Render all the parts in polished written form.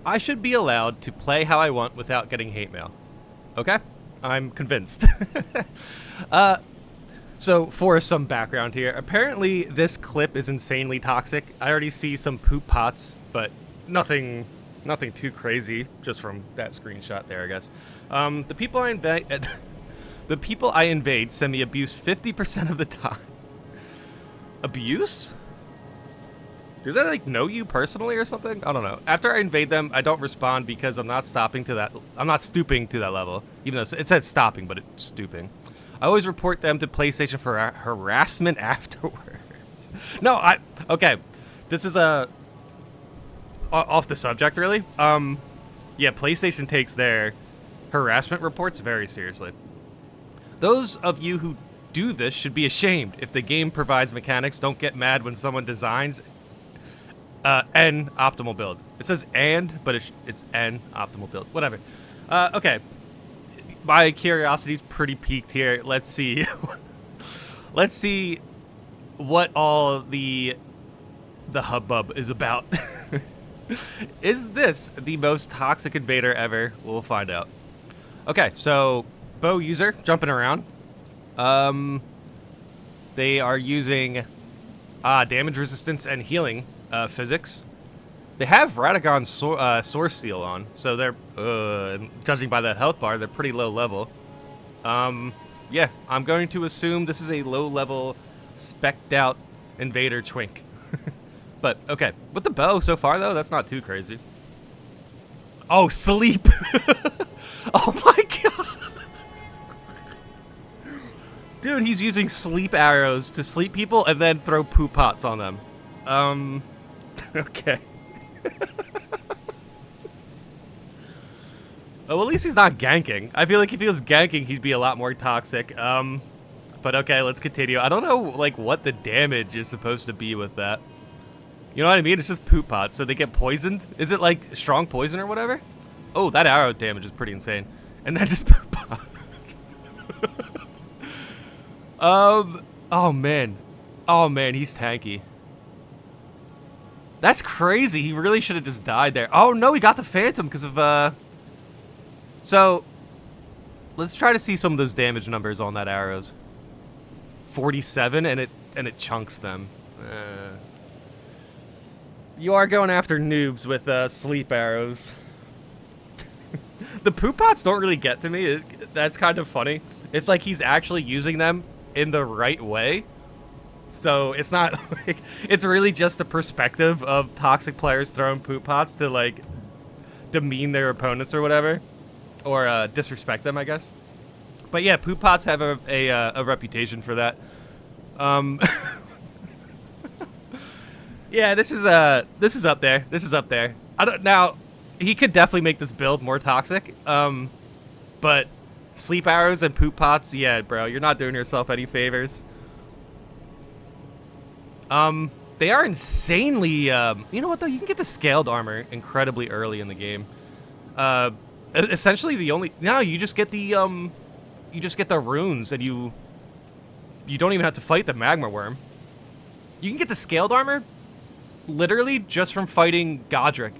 I should be allowed to play how I want without getting hate mail. Okay? I'm convinced. So, for some background here, apparently this clip is insanely toxic. I already see some poop pots, but nothing too crazy, just from that screenshot there, I guess. The people I invade, the people I invade send me abuse 50% of the time. Abuse? Do they like know you personally or something? I don't know. After I invade them, I don't respond because I'm not stooping to that level. Even though it said stopping, but it's stooping. I always report them to PlayStation for harassment afterwards. No, okay. This is off the subject, really. Yeah, PlayStation takes their harassment reports very seriously. Those of you who do this should be ashamed. If the game provides mechanics, don't get mad when someone designs N optimal build. It says and, but it's N optimal build. Whatever. Okay. My curiosity's pretty peaked here. Let's see. Let's see what all the hubbub is about. Is this the most toxic invader ever? We'll find out. Okay, so bow user jumping around. They are using damage resistance and healing physics. They have Radagon's Source Seal on, so they're, judging by the health bar, they're pretty low level. Yeah, I'm going to assume this is a low-level, spec'd out invader Twink. But, okay, with the bow so far, though, that's not too crazy. Oh, sleep! Oh my god! Dude, he's using sleep arrows to sleep people and then throw poop pots on them. Okay. Oh, well, at least he's not ganking. I feel like if he was ganking, he'd be a lot more toxic. But okay, let's continue. I don't know, like, what the damage is supposed to be with that. You know what I mean? It's just poop pots, so they get poisoned. Is it, like, strong poison or whatever? Oh, that arrow damage is pretty insane. And then just poop pots. Oh, man. Oh, man, he's tanky. That's crazy. He really should have just died there. Oh, no, he got the Phantom because of, So, let's try to see some of those damage numbers on that arrows. 47, and it chunks them. You are going after noobs with, sleep arrows. The poop pots don't really get to me. That's kind of funny. It's like he's actually using them in the right way. So it's not like, it's really just the perspective of toxic players throwing poop pots to like demean their opponents or whatever, or disrespect them, I guess. But yeah, poop pots have a reputation for that. Yeah, this is up there. This is up there. Now he could definitely make this build more toxic. But sleep arrows and poop pots, yeah, bro, you're not doing yourself any favors. They are insanely, you know what though? You can get the scaled armor incredibly early in the game. Essentially you just get the runes and you don't even have to fight the magma worm. You can get the scaled armor literally just from fighting Godric.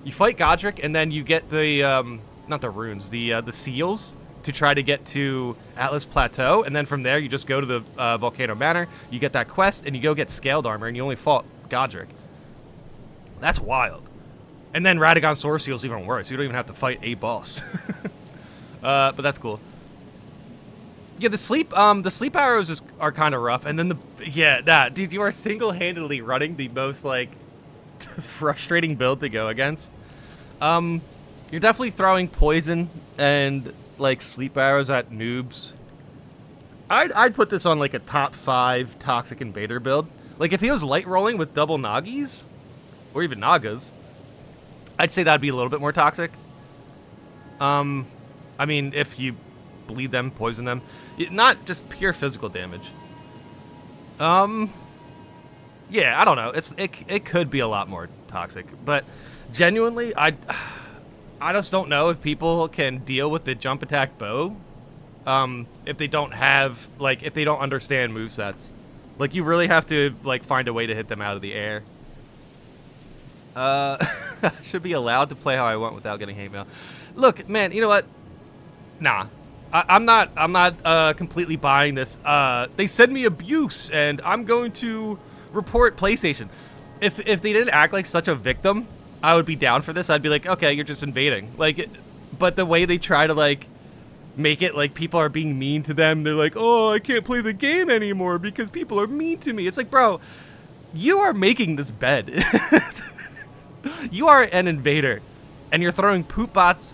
You fight Godric and then you get the, not the runes, the seals to try to get to Atlas Plateau, and then from there you just go to the Volcano Manor, you get that quest, and you go get scaled armor, and you only fought Godric. That's wild. And then Radagon's Source Seal is even worse. You don't even have to fight a boss. But that's cool. Yeah, the sleep arrows are kind of rough, and then dude, you are single-handedly running the most like frustrating build to go against. You're definitely throwing poison and like sleep arrows at noobs. I'd put this on like a top 5 toxic invader build. Like if he was light rolling with double Nagis, or even Nagas, I'd say that'd be a little bit more toxic. I mean, if you bleed them, poison them, not just pure physical damage. Yeah, I don't know. It could be a lot more toxic, but genuinely, I just don't know if people can deal with the jump attack bow, if they don't have, like, if they don't understand movesets. Like, you really have to, like, find a way to hit them out of the air. I should be allowed to play how I want without getting hate mail. Look, man, you know what? Nah. I'm not completely buying this. They send me abuse, and I'm going to report PlayStation. If they didn't act like such a victim, I would be down for this. I'd be like, okay, you're just invading. Like, but the way they try to, like, make it like people are being mean to them, they're like, oh, I can't play the game anymore because people are mean to me. It's like, bro, you are making this bed. You are an invader, and you're throwing poop pots,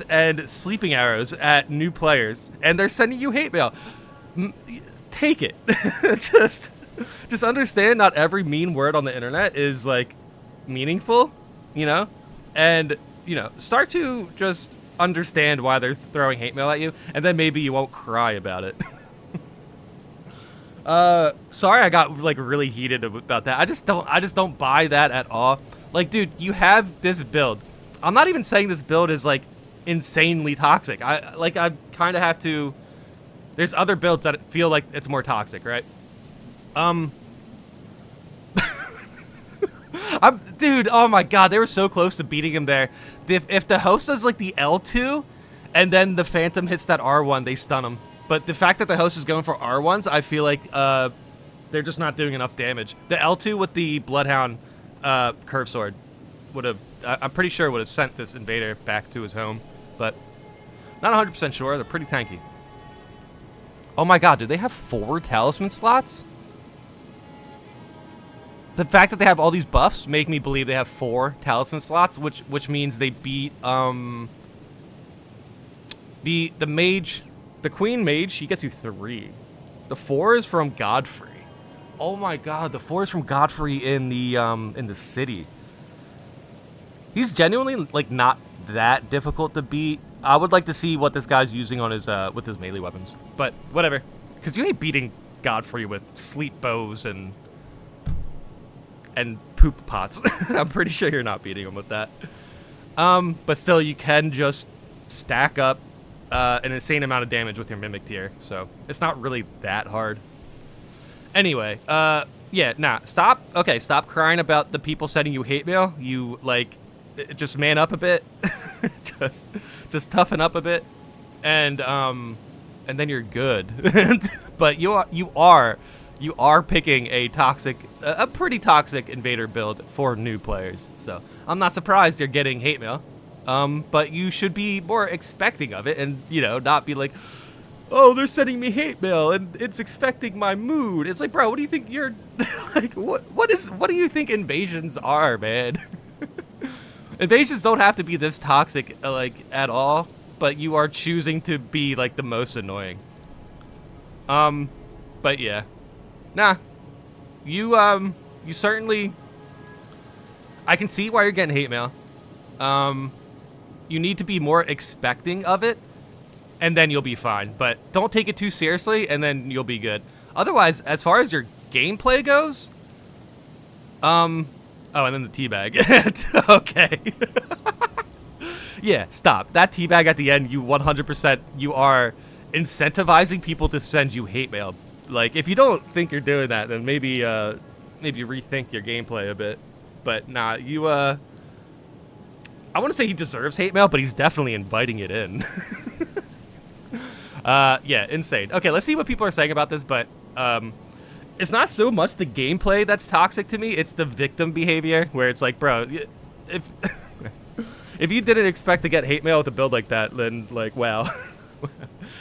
and sleeping arrows at new players, and they're sending you hate mail. Take it. just understand not every mean word on the internet is, like, meaningful, you know? And, you know, start to just understand why they're throwing hate mail at you, and then maybe you won't cry about it. Sorry I got, like, really heated about that. I just don't buy that at all. Like, dude, you have this build. I'm not even saying this build is, like, insanely toxic. I kind of have to... There's other builds that feel like it's more toxic, right? Dude, oh my god, they were so close to beating him there. If the host does, like, the L2, and then the Phantom hits that R1, they stun him. But the fact that the host is going for R1s, I feel like they're just not doing enough damage. The L2 with the Bloodhound curve sword would have... I'm pretty sure would have sent this invader back to his home, but not 100% sure. They're pretty tanky. Oh my god, do they have 4 talisman slots? The fact that they have all these buffs make me believe they have 4 talisman slots, which means they beat the mage, the queen mage. She gets you 3. The 4 is from Godfrey. Oh my god, the 4 is from Godfrey in the city. He's genuinely, like, not that difficult to beat. I would like to see what this guy's using on his with his melee weapons, but whatever. Because you ain't beating Godfrey with sleep bows and poop pots. I'm pretty sure you're not beating him with that. But still, you can just stack up an insane amount of damage with your mimic tier, so it's not really that hard. Anyway, yeah, nah, stop crying about the people sending you hate mail. You, like, just man up a bit. just toughen up a bit, and then you're good. But you are picking a pretty toxic invader build for new players. So I'm not surprised you're getting hate mail. But you should be more expecting of it, and, you know, not be like, oh, they're sending me hate mail and it's affecting my mood. It's like, bro, what do you think you're like? What do you think invasions are, man? Invasions don't have to be this toxic, like, at all, but you are choosing to be, like, the most annoying. But yeah. Nah. You certainly... I can see why you're getting hate mail. You need to be more expecting of it, and then you'll be fine. But don't take it too seriously, and then you'll be good. Otherwise, as far as your gameplay goes... Oh, and then the teabag. Okay. Yeah, stop. That teabag at the end, you 100%, you are incentivizing people to send you hate mail. Like, if you don't think you're doing that, then maybe rethink your gameplay a bit. But nah, you, I want to say he deserves hate mail, but he's definitely inviting it in. Yeah, insane. Okay, let's see what people are saying about this, but, it's not so much the gameplay that's toxic to me, it's the victim behavior, where it's like, bro, if you didn't expect to get hate mail with a build like that, then, like, wow.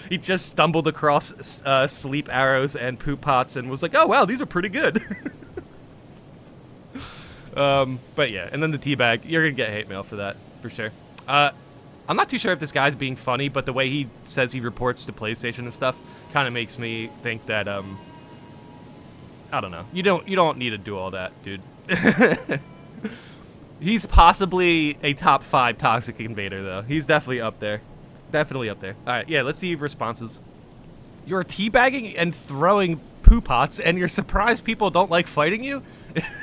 He just stumbled across sleep arrows and poop pots and was like, oh, wow, these are pretty good. But yeah, and then the teabag, you're gonna get hate mail for that, for sure. I'm not too sure if this guy's being funny, but the way he says he reports to PlayStation and stuff kind of makes me think that, I don't know. You don't need to do all that, dude. He's possibly a top 5 toxic invader, though. He's definitely up there. Definitely up there. All right, yeah, let's see responses. You're teabagging and throwing poo pots, and you're surprised people don't like fighting you?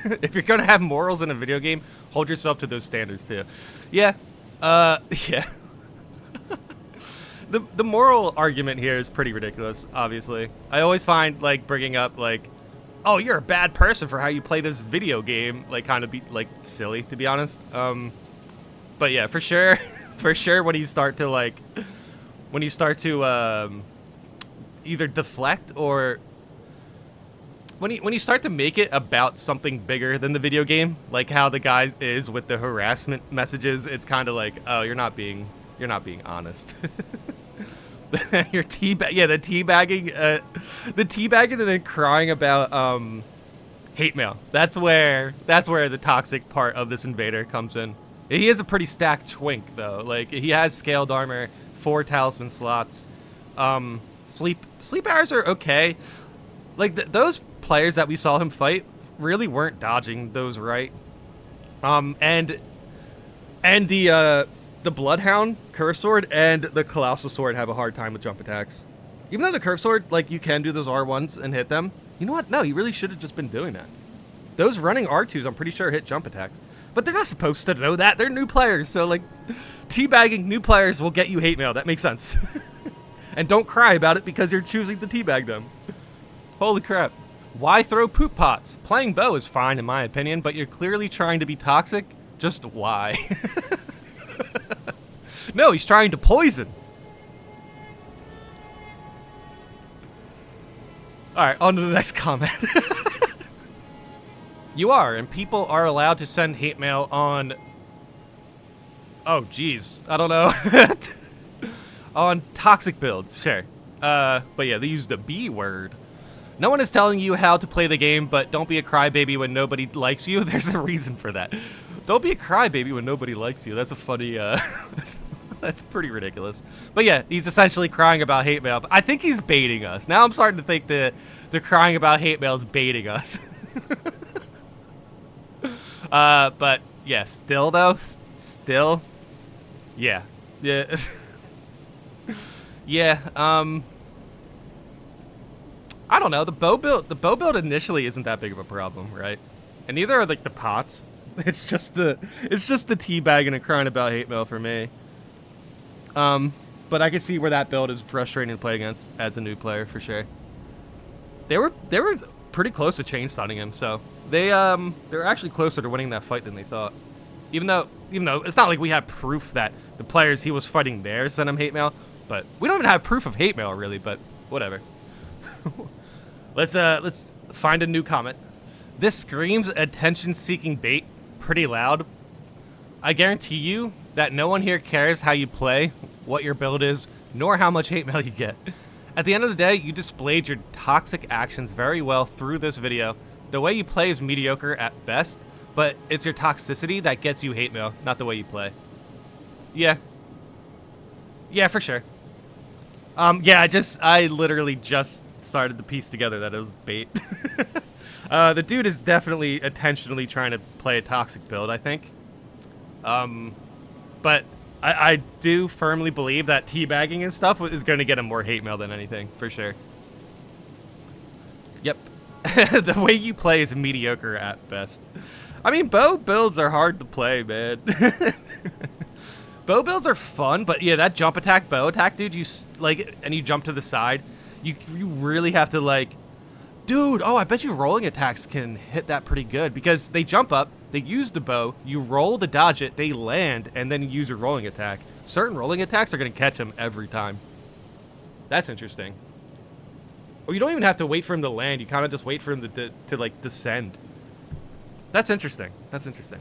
If you're gonna have morals in a video game, hold yourself to those standards, too. Yeah. Yeah. The moral argument here is pretty ridiculous, obviously. I always find, like, bringing up, like, oh, you're a bad person for how you play this video game. Like, kind of be like silly, to be honest. But yeah, for sure, for sure, when you start to either deflect or when you start to make it about something bigger than the video game, like how the guy is with the harassment messages, it's kind of like, oh, you're not being honest. Your the teabagging and then crying about hate mail. That's where the toxic part of this invader comes in. He is a pretty stacked twink though. Like, he has scaled armor, 4 talisman slots. Sleep hours are okay. Like, those players that we saw him fight really weren't dodging those right. And the Bloodhound Curse Sword and the Colossal Sword have a hard time with jump attacks. Even though the Curse Sword, like, you can do those R1s and hit them. You know what? No, you really should have just been doing that. Those running R2s, I'm pretty sure, hit jump attacks. But they're not supposed to know that. They're new players, so, like, teabagging new players will get you hate mail. That makes sense. And don't cry about it because you're choosing to teabag them. Holy crap. Why throw poop pots? Playing bow is fine in my opinion, but you're clearly trying to be toxic. Just why? No, he's trying to poison. Alright, on to the next comment. You are, and people are allowed to send hate mail on... Oh, geez. I don't know. On toxic builds, sure. But yeah, they use the B word. No one is telling you how to play the game, but don't be a crybaby when nobody likes you. There's a reason for that. Don't be a crybaby when nobody likes you. That's a funny, that's pretty ridiculous. But yeah, he's essentially crying about hate mail. But I think he's baiting us. Now I'm starting to think the crying about hate mail is baiting us. But yeah, still though, yeah. Yeah, I don't know. The bow build initially isn't that big of a problem, right? And neither are like the pots. It's just the teabagging and crying about hate mail for me. But I can see where that build is frustrating to play against as a new player for sure. They were pretty close to chain stunning him, so they're actually closer to winning that fight than they thought. Even though it's not like we have proof that the players he was fighting there sent him hate mail, but we don't even have proof of hate mail really. But whatever. Let's find a new comment. This screams attention-seeking bait pretty loud. I guarantee you that no one here cares how you play, what your build is, nor how much hate mail you get. At the end of the day, you displayed your toxic actions very well through this video. The way you play is mediocre at best, but it's your toxicity that gets you hate mail, not the way you play. Yeah. Yeah, for sure. Yeah, I literally just started to piece together that it was bait. The dude is definitely intentionally trying to play a toxic build, I think. But I do firmly believe that teabagging and stuff is going to get him more hate mail than anything, for sure. Yep. The way you play is mediocre at best. I mean, bow builds are hard to play, man. Bow builds are fun, but yeah, that jump attack, bow attack, dude, and you jump to the side, you really have to, like, dude, oh, I bet you rolling attacks can hit that pretty good, because they jump up, they use the bow, you roll to dodge it, they land, and then you use a rolling attack. Certain rolling attacks are going to catch them every time. That's interesting. Or you don't even have to wait for him to land, you kind of just wait for him to like, descend. That's interesting. That's interesting.